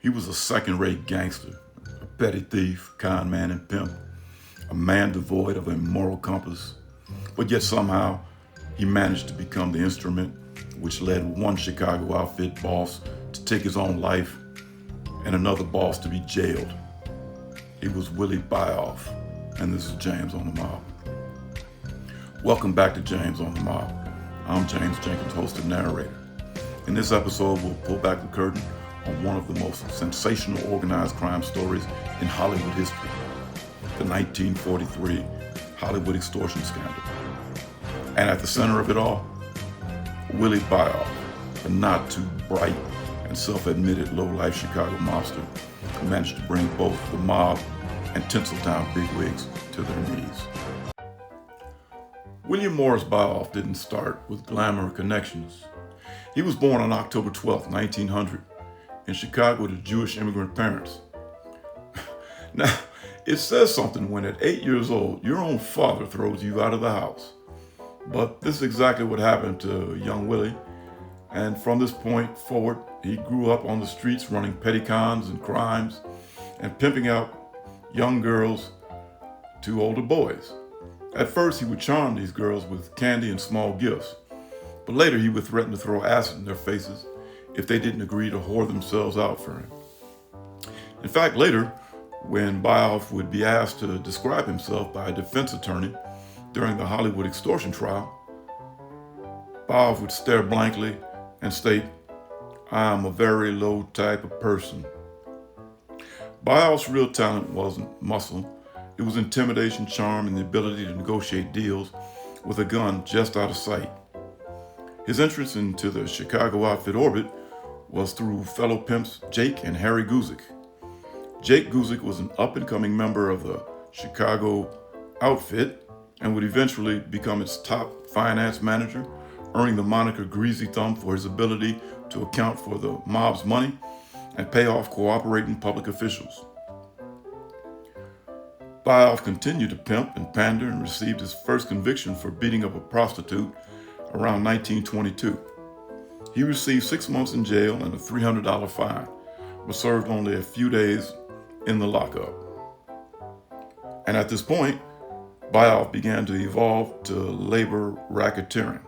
He was a second-rate gangster, a petty thief, con man, and pimp, a man devoid of a moral compass. But yet somehow he managed to become the instrument which led one Chicago outfit boss to take his own life and another boss to be jailed. He was Willie Bioff, and this is James on the Mob. Welcome back to James on the Mob. I'm James Jenkins, host and narrator. In this episode, we'll pull back the curtain on one of the most sensational organized crime stories in Hollywood history, the 1943 Hollywood extortion scandal. And at the center of it all, Willie Bioff, a not too bright and self-admitted low-life Chicago mobster who managed to bring both the mob and Tinseltown bigwigs to their knees. William Morris Bioff didn't start with glamour connections. He was born on October 12, 1900, in Chicago to Jewish immigrant parents. Now, it says something when at 8 years old, your own father throws you out of the house. But this is exactly what happened to young Willie. And from this point forward, he grew up on the streets running petty cons and crimes and pimping out young girls to older boys. At first, he would charm these girls with candy and small gifts. But later, he would threaten to throw acid in their faces if they didn't agree to whore themselves out for him. In fact, later, when Bioff would be asked to describe himself by a defense attorney during the Hollywood extortion trial, Bioff would stare blankly and state, "I am a very low type of person." Bioff's real talent wasn't muscle. It was intimidation, charm, and the ability to negotiate deals with a gun just out of sight. His entrance into the Chicago outfit orbit was through fellow pimps Jake and Harry Guzik. Jake Guzik was an up-and-coming member of the Chicago outfit and would eventually become its top finance manager, earning the moniker Greasy Thumb for his ability to account for the mob's money and pay off cooperating public officials. Bioff continued to pimp and pander and received his first conviction for beating up a prostitute around 1922. He received 6 months in jail and a $300 fine, but served only a few days in the lockup. And at this point, Bioff began to evolve to labor racketeering.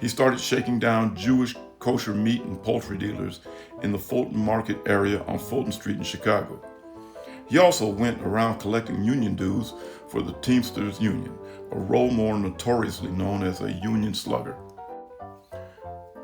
He started shaking down Jewish kosher meat and poultry dealers in the Fulton Market area on Fulton Street in Chicago. He also went around collecting union dues for the Teamsters Union, a role more notoriously known as a union slugger.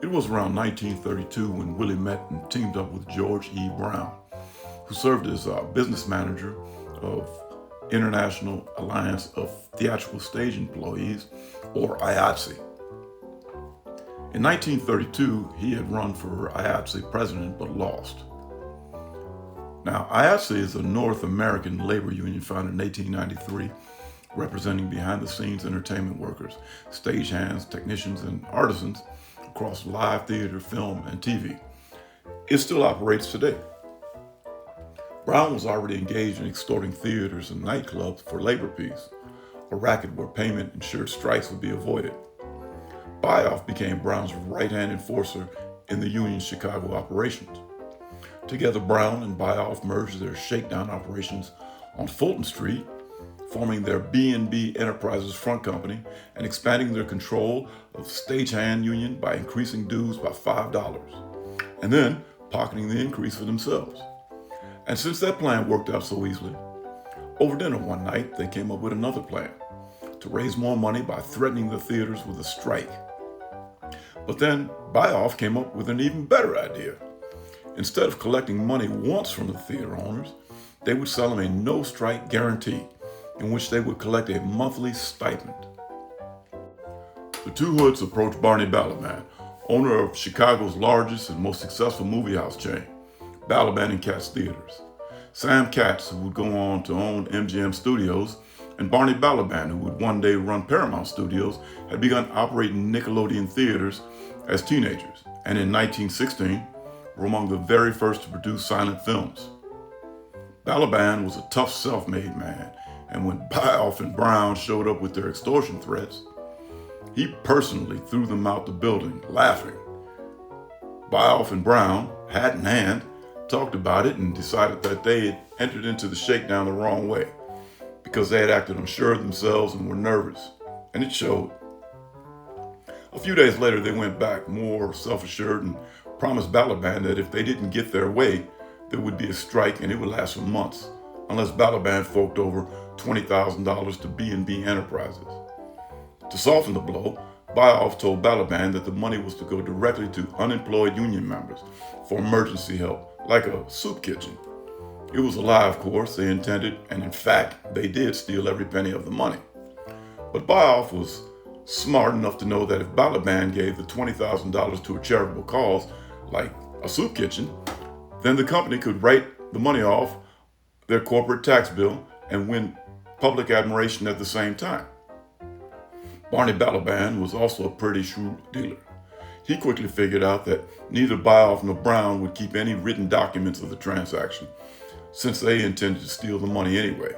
It was around 1932 when Willie met and teamed up with George E. Brown, who served as business manager of International Alliance of Theatrical Stage Employees, or IATSE. In 1932, he had run for IATSE president but lost. Now, IATSE is a North American labor union founded in 1893, representing behind-the-scenes entertainment workers, stagehands, technicians, and artisans across live theater, film, and TV. It still operates today. Brown was already engaged in extorting theaters and nightclubs for labor peace, a racket where payment ensured strikes would be avoided. Bioff became Brown's right-hand enforcer in the union's Chicago operations. Together, Brown and Bioff merged their shakedown operations on Fulton Street, forming their B&B Enterprises front company and expanding their control of stagehand union by increasing dues by $5, and then pocketing the increase for themselves. And since that plan worked out so easily, over dinner one night, they came up with another plan to raise more money by threatening the theaters with a strike. But then Bioff came up with an even better idea. Instead of collecting money once from the theater owners, they would sell them a no-strike guarantee in which they would collect a monthly stipend. The two hoods approached Barney Balaban, owner of Chicago's largest and most successful movie house chain, Balaban and Katz Theaters. Sam Katz, who would go on to own MGM Studios, and Barney Balaban, who would one day run Paramount Studios, had begun operating Nickelodeon theaters as teenagers, and in 1916 were among the very first to produce silent films. Balaban was a tough self-made man, and when Bioff and Brown showed up with their extortion threats, he personally threw them out the building, laughing. Bioff and Brown, hat in hand, talked about it and decided that they had entered into the shakedown the wrong way because they had acted unsure of themselves and were nervous, and it showed. A few days later, they went back more self-assured and promised Balaban that if they didn't get their way, there would be a strike and it would last for months, unless Balaban forked over $20,000 to B&B Enterprises. To soften the blow, Bioff told Balaban that the money was to go directly to unemployed union members for emergency help, like a soup kitchen. It was a lie, of course. They intended, and in fact, they did steal every penny of the money. But Bioff was smart enough to know that if Balaban gave the $20,000 to a charitable cause, like a soup kitchen, then the company could write the money off their corporate tax bill and win public admiration at the same time. Barney Balaban was also a pretty shrewd dealer. He quickly figured out that neither Bioff nor Brown would keep any written documents of the transaction, since they intended to steal the money anyway.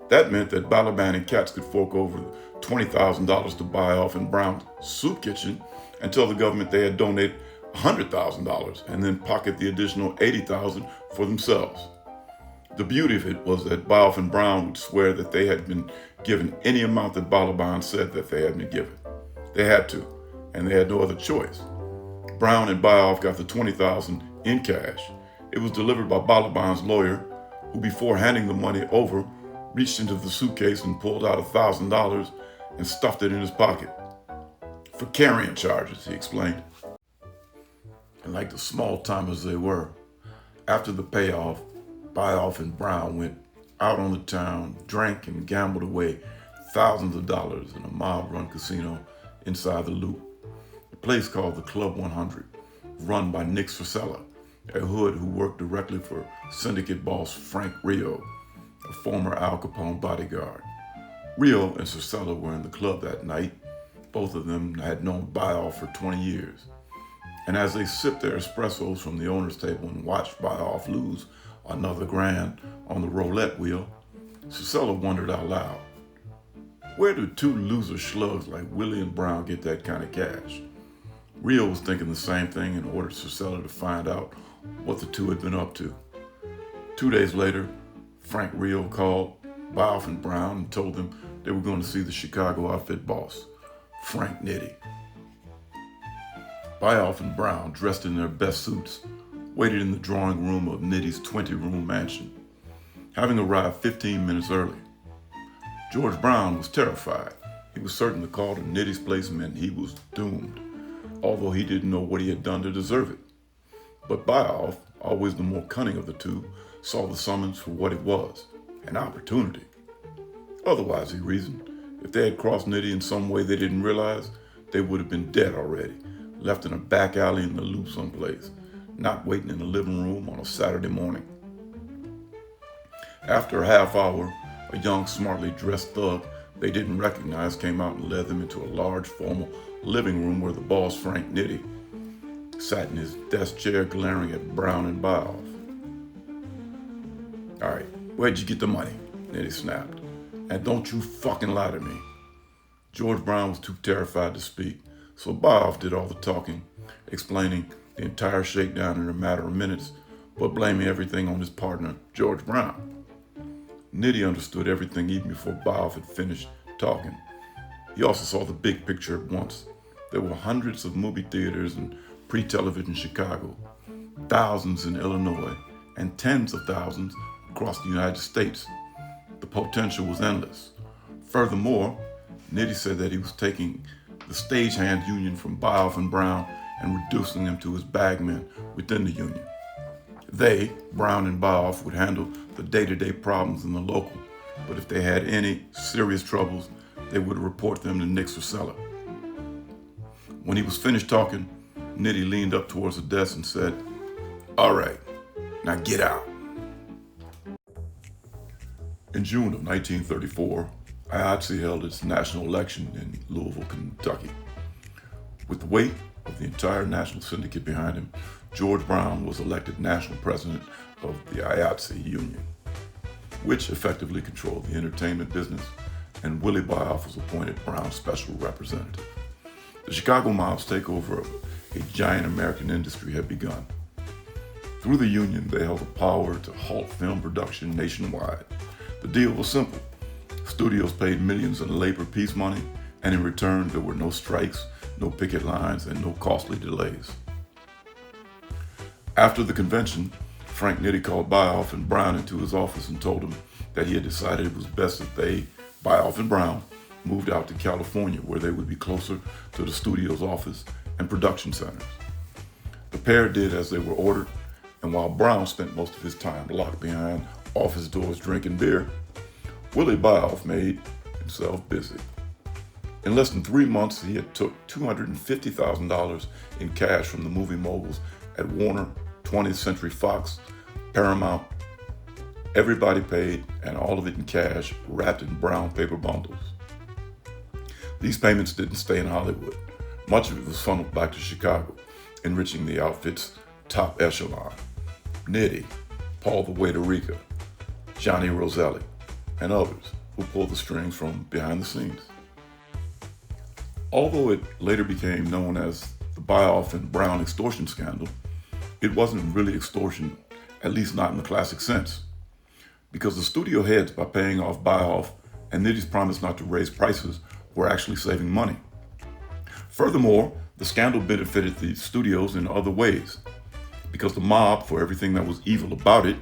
That meant that Balaban and Katz could fork over $20,000 to Bioff and Brown's soup kitchen and tell the government they had donated $100,000 and then pocket the additional $80,000 for themselves. The beauty of it was that Bioff and Brown would swear that they had been given any amount that Balaban said that they had been given. They had to, and they had no other choice. Brown and Bioff got the $20,000 in cash. It was delivered by Balaban's lawyer, who before handing the money over, reached into the suitcase and pulled out $1,000 and stuffed it in his pocket. For carrying charges, he explained. And like the small timers they were, after the payoff, Bioff and Brown went out on the town, drank and gambled away thousands of dollars in a mob-run casino inside the Loop, a place called the Club 100, run by Nick Circella, a hood who worked directly for syndicate boss Frank Rio, a former Al Capone bodyguard. Rio and Circella were in the club that night. Both of them had known Bioff for 20 years. And as they sipped their espressos from the owner's table and watched Bioff lose another grand on the roulette wheel, Circella wondered out loud, where do two loser slugs like Willie and Brown get that kind of cash? Rio was thinking the same thing and ordered Circella to find out what the two had been up to. 2 days later, Frank Rio called Bioff and Brown and told them they were going to see the Chicago outfit boss, Frank Nitti. Bioff and Brown, dressed in their best suits, waited in the drawing room of Nitti's 20-room mansion, having arrived 15 minutes early. George Brown was terrified. He was certain the call to Nitti's place meant he was doomed, although he didn't know what he had done to deserve it. But Bioff, always the more cunning of the two, saw the summons for what it was, an opportunity. Otherwise, he reasoned, if they had crossed Nitti in some way they didn't realize, they would have been dead already, left in a back alley in the Loop someplace, not waiting in the living room on a Saturday morning. After a half hour, a young, smartly dressed thug they didn't recognize came out and led them into a large, formal living room where the boss, Frank Nitti, sat in his desk chair glaring at Brown and Bioff. All right, where'd you get the money? Nitti snapped. And don't you fucking lie to me. George Brown was too terrified to speak, so Bioff did all the talking, explaining the entire shakedown in a matter of minutes, but blaming everything on his partner, George Brown. Nitti understood everything even before Bioff had finished talking. He also saw the big picture at once. There were hundreds of movie theaters and pre-television Chicago, thousands in Illinois, and tens of thousands across the United States. The potential was endless. Furthermore, Nitti said that he was taking the stagehand union from Bioff and Brown and reducing them to his bagmen within the union. They, Brown and Bioff, would handle the day-to-day problems in the local, but if they had any serious troubles, they would report them to Nick Circella. When he was finished talking, Nitti leaned up towards the desk and said, "All right, now get out." In June of 1934, IATSE held its national election in Louisville, Kentucky. With the weight of the entire national syndicate behind him, George Brown was elected national president of the IATSE union, which effectively controlled the entertainment business, and Willie Bioff was appointed Brown's special representative. The Chicago mob's takeover of a giant American industry had begun. Through the union, they held the power to halt film production nationwide. The deal was simple. Studios paid millions in labor peace money, and in return, there were no strikes, no picket lines, and no costly delays. After the convention, Frank Nitti called Bioff and Brown into his office and told them that he had decided it was best that they, Bioff and Brown, moved out to California, where they would be closer to the studio's office and production centers. The pair did as they were ordered, and while Brown spent most of his time locked behind office doors drinking beer, Willie Bioff made himself busy. In less than 3 months, he had took $250,000 in cash from the movie moguls at Warner, 20th Century Fox, Paramount. Everybody paid, and all of it in cash, wrapped in brown paper bundles. These payments didn't stay in Hollywood. Much of it was funneled back to Chicago, enriching the outfit's top echelon. Nitti, Paul the Waiter Rica, Johnny Roselli, and others who pulled the strings from behind the scenes. Although it later became known as the Bioff and Brown extortion scandal, it wasn't really extortion, at least not in the classic sense, because the studio heads, by paying off Bioff and Nitti's promise not to raise prices, were actually saving money. Furthermore, the scandal benefited the studios in other ways, because the mob, for everything that was evil about it,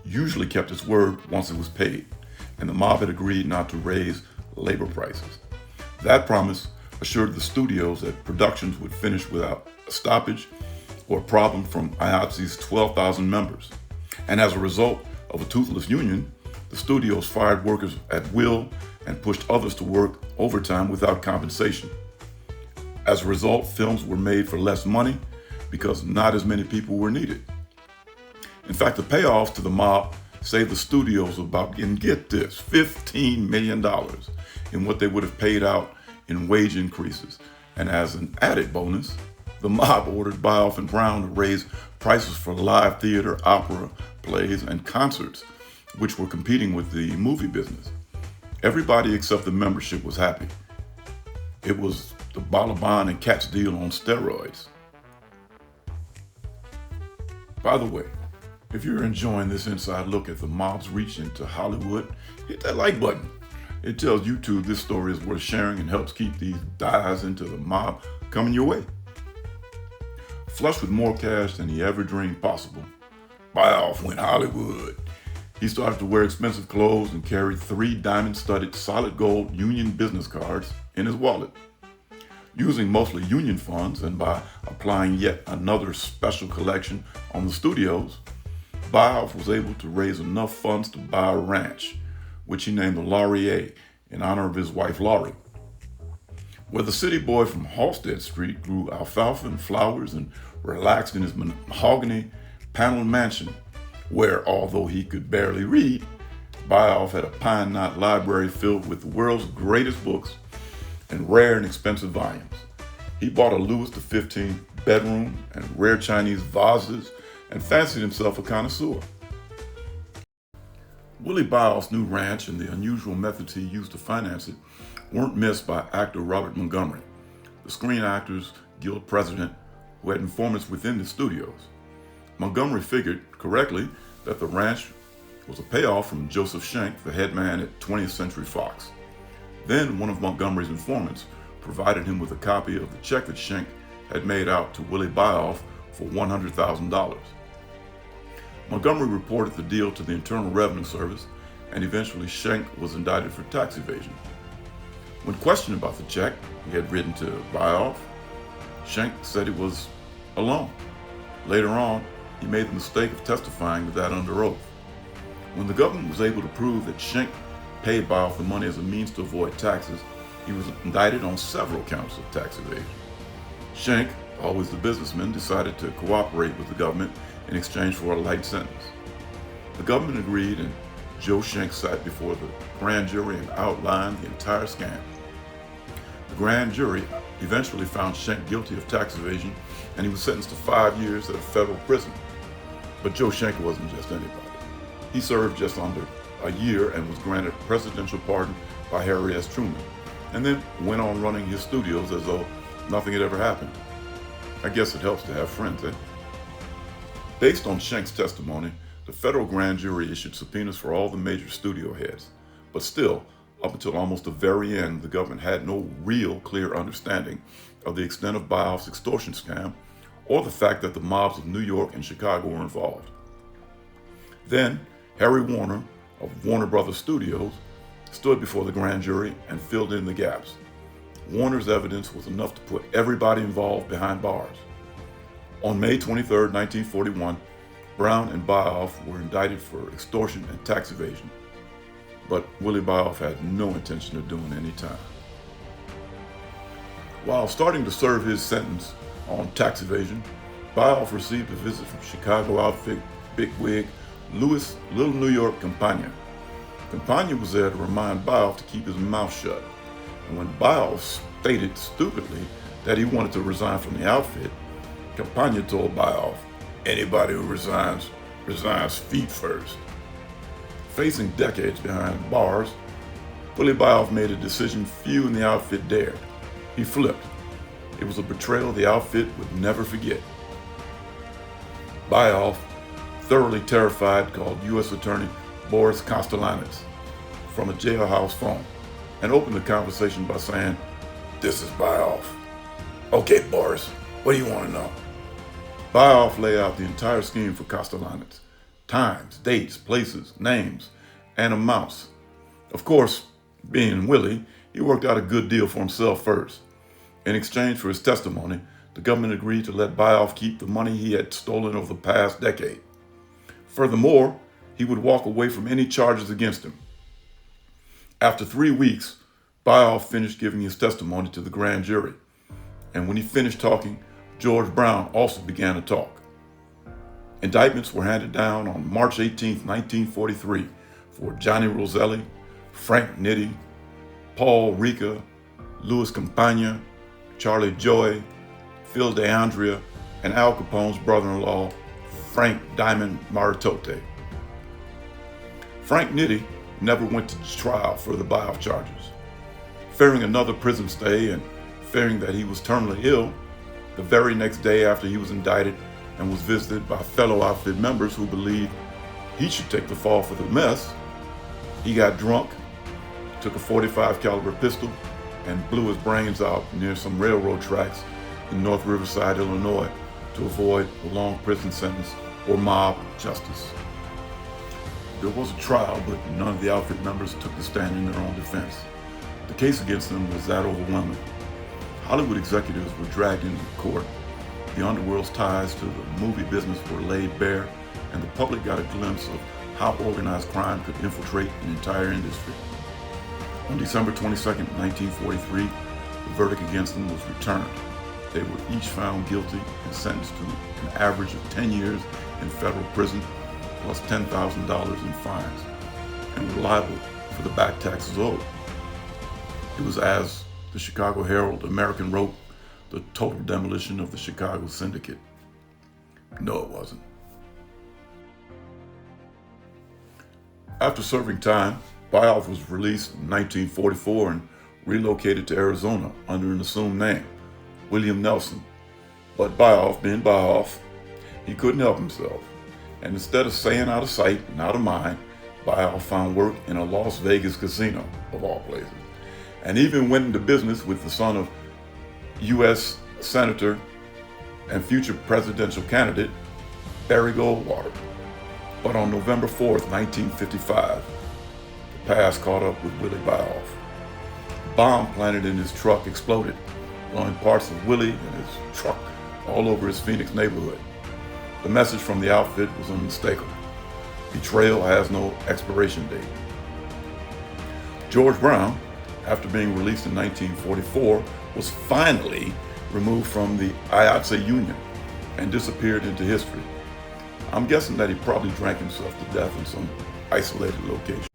usually kept its word once it was paid, and the mob had agreed not to raise labor prices. That promise assured the studios that productions would finish without a stoppage or a problem from IATSE's 12,000 members. And as a result of a toothless union, the studios fired workers at will and pushed others to work overtime without compensation. As a result, films were made for less money because not as many people were needed. In fact, the payoffs to the mob saved the studios about, and get this, $15 million in what they would have paid out in wage increases. And as an added bonus, the mob ordered Bioff and Brown to raise prices for live theater, opera, plays, and concerts, which were competing with the movie business. Everybody except the membership was happy. It was the Balaban and Katz deal on steroids. By the way, if you're enjoying this inside look at the mob's reach into Hollywood, hit that like button. It tells YouTube this story is worth sharing and helps keep these dives into the mob coming your way. Flush with more cash than he ever dreamed possible, Bioff went Hollywood. He started to wear expensive clothes and carried 3 diamond-studded solid gold Union business cards in his wallet. Using mostly Union funds and by applying yet another special collection on the studios, Bioff was able to raise enough funds to buy a ranch, which he named the Laurier in honor of his wife Laurie, where the city boy from Halstead Street grew alfalfa and flowers and relaxed in his mahogany paneled mansion, where, although he could barely read, Bioff had a pine knot library filled with the world's greatest books and rare and expensive volumes. He bought a Louis XV bedroom and rare Chinese vases and fancied himself a connoisseur. Willie Bioff's new ranch and the unusual methods he used to finance it weren't missed by actor Robert Montgomery, the Screen Actors Guild president who had informants within the studios. Montgomery figured, correctly, that the ranch was a payoff from Joseph Schenck, the head man at 20th Century Fox. Then one of Montgomery's informants provided him with a copy of the check that Schenck had made out to Willie Bioff for $100,000. Montgomery reported the deal to the Internal Revenue Service, and eventually Schenck was indicted for tax evasion. When questioned about the check he had written to Bioff, Schenck said it was a loan. Later on, he made the mistake of testifying to that under oath. When the government was able to prove that Schenck paid Bioff the money as a means to avoid taxes, he was indicted on several counts of tax evasion. Schenck, always the businessman, decided to cooperate with the government in exchange for a light sentence. The government agreed, and Joe Schenck sat before the grand jury and outlined the entire scam. The grand jury eventually found Schenck guilty of tax evasion, and he was sentenced to 5 years at a federal prison. But Joe Schenck wasn't just anybody. He served just under a year and was granted a presidential pardon by Harry S. Truman, and then went on running his studios as though nothing had ever happened. I guess it helps to have friends, eh? Based on Schenk's testimony, the federal grand jury issued subpoenas for all the major studio heads. But still, up until almost the very end, the government had no real clear understanding of the extent of Bioff's extortion scam or the fact that the mobs of New York and Chicago were involved. Then, Harry Warner of Warner Brothers Studios stood before the grand jury and filled in the gaps. Warner's evidence was enough to put everybody involved behind bars. On May 23, 1941, Brown and Bioff were indicted for extortion and tax evasion, but Willie Bioff had no intention of doing any time. While starting to serve his sentence on tax evasion, Bioff received a visit from Chicago outfit bigwig Louis Little New York Campagna. Campagna was there to remind Bioff to keep his mouth shut, and when Bioff stated stupidly that he wanted to resign from the outfit, Campagna told Bioff, "Anybody who resigns feet first." Facing decades behind bars, Willie Bioff made a decision few in the outfit dared. He flipped. It was a betrayal the outfit would never forget. Bioff, thoroughly terrified, called U.S. Attorney Boris Kostelanetz from a jailhouse phone and opened the conversation by saying, "This is Bioff." "Okay, Boris, what do you want to know?" Bioff laid out the entire scheme for Kostelanetz: times, dates, places, names, and amounts. Of course, being Willie, he worked out a good deal for himself first. In exchange for his testimony, the government agreed to let Bioff keep the money he had stolen over the past decade. Furthermore, he would walk away from any charges against him. After 3 weeks, Bioff finished giving his testimony to the grand jury. And when he finished talking, George Brown also began to talk. Indictments were handed down on March 18, 1943 for Johnny Roselli, Frank Nitti, Paul Rica, Louis Campagna, Charlie Joy, Phil DeAndrea, and Al Capone's brother-in-law, Frank Diamond Maritote. Frank Nitti never went to trial for the Bioff charges. Fearing another prison stay and fearing that he was terminally ill, the very next day after he was indicted and was visited by fellow outfit members who believed he should take the fall for the mess, he got drunk, took a .45 caliber pistol, and blew his brains out near some railroad tracks in North Riverside, Illinois, to avoid a long prison sentence or mob justice. There was a trial, but none of the outfit members took the stand in their own defense. The case against them was that overwhelming. Hollywood executives were dragged into court. The underworld's ties to the movie business were laid bare, and the public got a glimpse of how organized crime could infiltrate an entire industry. On December 22, 1943, the verdict against them was returned. They were each found guilty and sentenced to an average of 10 years in federal prison, plus $10,000 in fines, and were liable for the back taxes owed. It was, as the Chicago Herald-American wrote, the total demolition of the Chicago syndicate. No, it wasn't. After serving time, Bioff was released in 1944 and relocated to Arizona under an assumed name, William Nelson. But Bioff, being Bioff, he couldn't help himself. And instead of staying out of sight and out of mind, Bioff found work in a Las Vegas casino, of all places, and even went into business with the son of U.S. Senator and future presidential candidate Barry Goldwater. But on November 4th, 1955, the past caught up with Willie Bioff. A bomb planted in his truck exploded, blowing parts of Willie and his truck all over his Phoenix neighborhood. The message from the outfit was unmistakable. Betrayal has no expiration date. George Brown, after being released in 1944, was finally removed from the IATSE union and disappeared into history. I'm guessing that he probably drank himself to death in some isolated location.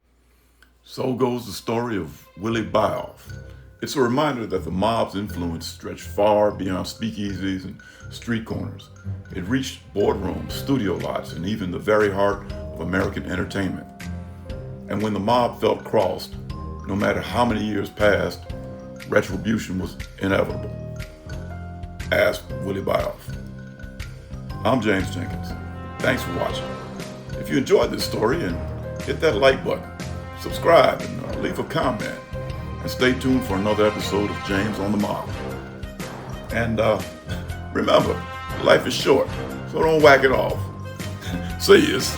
So goes the story of Willie Bioff. It's a reminder that the mob's influence stretched far beyond speakeasies and street corners. It reached boardrooms, studio lots, and even the very heart of American entertainment. And when the mob felt crossed, no matter how many years passed, retribution was inevitable. Ask Willie Bioff. I'm James Jenkins. Thanks for watching. If you enjoyed this story, and hit that like button, subscribe, and leave a comment. And stay tuned for another episode of James on the Mob. And remember, life is short, so don't whack it off. See yous.